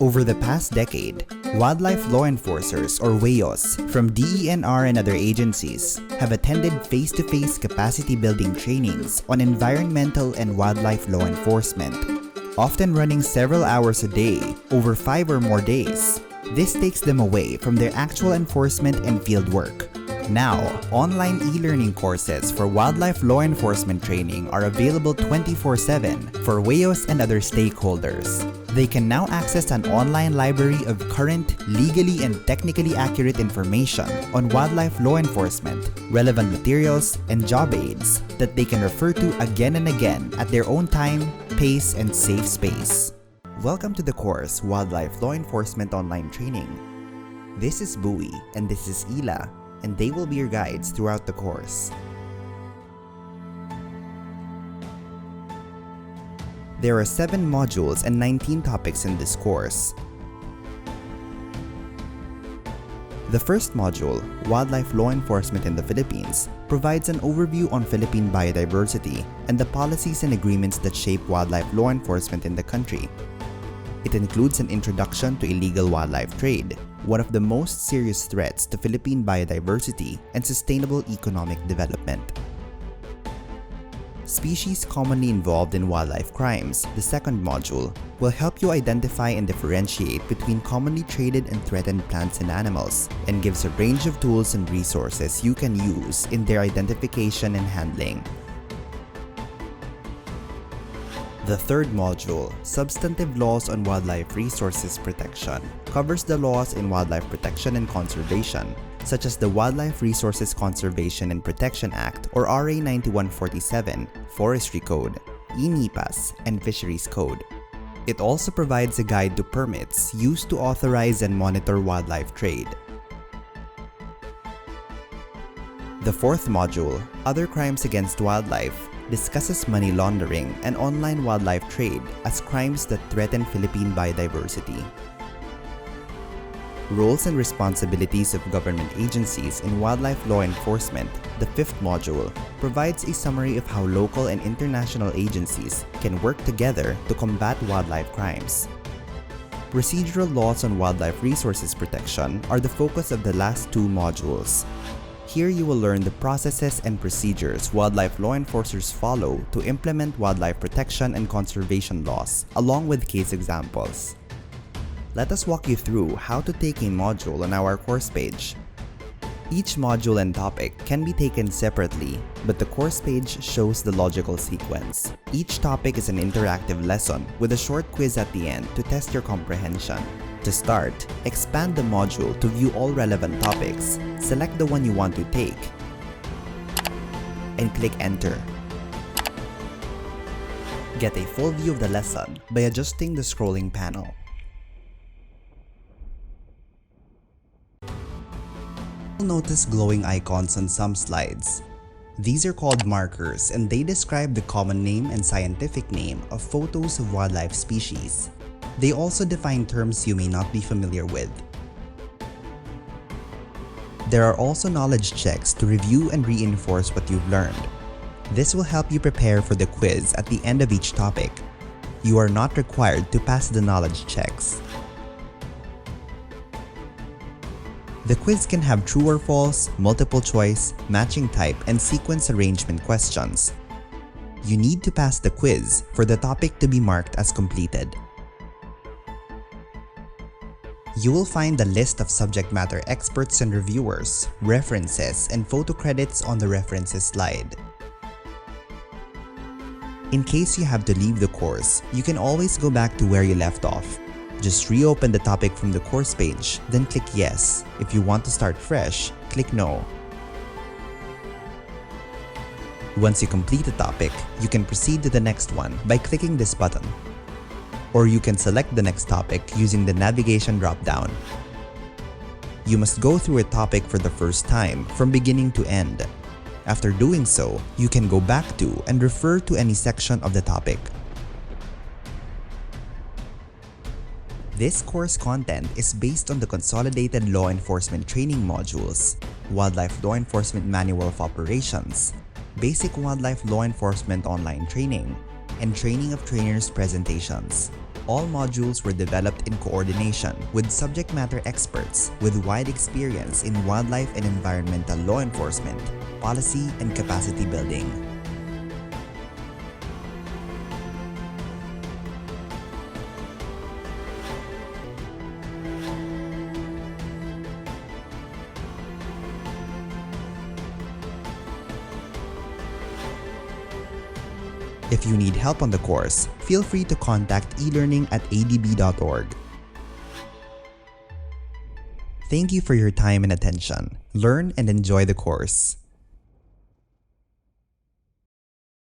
Over the past decade, wildlife law enforcers or WEOs from DENR and other agencies have attended face-to-face capacity-building trainings on environmental and wildlife law enforcement, often running several hours a day over 5 or more days. This takes them away from their actual enforcement and field work. Now, online e-learning courses for wildlife law enforcement training are available 24/7 for WEOs and other stakeholders. They can now access an online library of current, legally and technically accurate information on wildlife law enforcement, relevant materials, and job aids that they can refer to again and again at their own time, pace, and safe space. Welcome to the course Wildlife Law Enforcement Online Training. This is Bowie and this is Ila, and they will be your guides throughout the course. There are 7 modules and 19 topics in this course. The first module, Wildlife Law Enforcement in the Philippines, provides an overview on Philippine biodiversity and the policies and agreements that shape wildlife law enforcement in the country. It includes an introduction to illegal wildlife trade, one of the most serious threats to Philippine biodiversity and sustainable economic development. Species commonly involved in wildlife crimes, the second module, will help you identify and differentiate between commonly traded and threatened plants and animals, and gives a range of tools and resources you can use in their identification and handling. The third module, Substantive Laws on Wildlife Resources Protection, covers the laws in wildlife protection and conservation, such as the Wildlife Resources Conservation and Protection Act or RA 9147, Forestry Code, eNIPAS, and Fisheries Code. It also provides a guide to permits used to authorize and monitor wildlife trade. The fourth module, Other Crimes Against Wildlife, discusses money laundering and online wildlife trade as crimes that threaten Philippine biodiversity. Roles and responsibilities of government agencies in wildlife law enforcement, the fifth module, provides a summary of how local and international agencies can work together to combat wildlife crimes. Procedural laws on wildlife resources protection are the focus of the last 2 modules. Here you will learn the processes and procedures wildlife law enforcers follow to implement wildlife protection and conservation laws, along with case examples. Let us walk you through how to take a module on our course page. Each module and topic can be taken separately, but the course page shows the logical sequence. Each topic is an interactive lesson with a short quiz at the end to test your comprehension. To start, expand the module to view all relevant topics. Select the one you want to take and click Enter. Get a full view of the lesson by adjusting the scrolling panel. You'll notice glowing icons on some slides. These are called markers and they describe the common name and scientific name of photos of wildlife species. They also define terms you may not be familiar with. There are also knowledge checks to review and reinforce what you've learned. This will help you prepare for the quiz at the end of each topic. You are not required to pass the knowledge checks. The quiz can have true or false, multiple choice, matching type, and sequence arrangement questions. You need to pass the quiz for the topic to be marked as completed. You will find the list of subject matter experts and reviewers, references, and photo credits on the references slide. In case you have to leave the course, you can always go back to where you left off. Just reopen the topic from the course page, then click Yes. If you want to start fresh, click No. Once you complete the topic, you can proceed to the next one by clicking this button. Or you can select the next topic using the navigation drop-down. You must go through a topic for the first time from beginning to end. After doing so, you can go back to and refer to any section of the topic. This course content is based on the Consolidated Law Enforcement Training modules, Wildlife Law Enforcement Manual of Operations, Basic Wildlife Law Enforcement Online Training, and Training of Trainers presentations. All modules were developed in coordination with subject matter experts with wide experience in wildlife and environmental law enforcement, policy, and capacity building. If you need help on the course, feel free to contact eLearning@adb.org. Thank you for your time and attention. Learn and enjoy the course.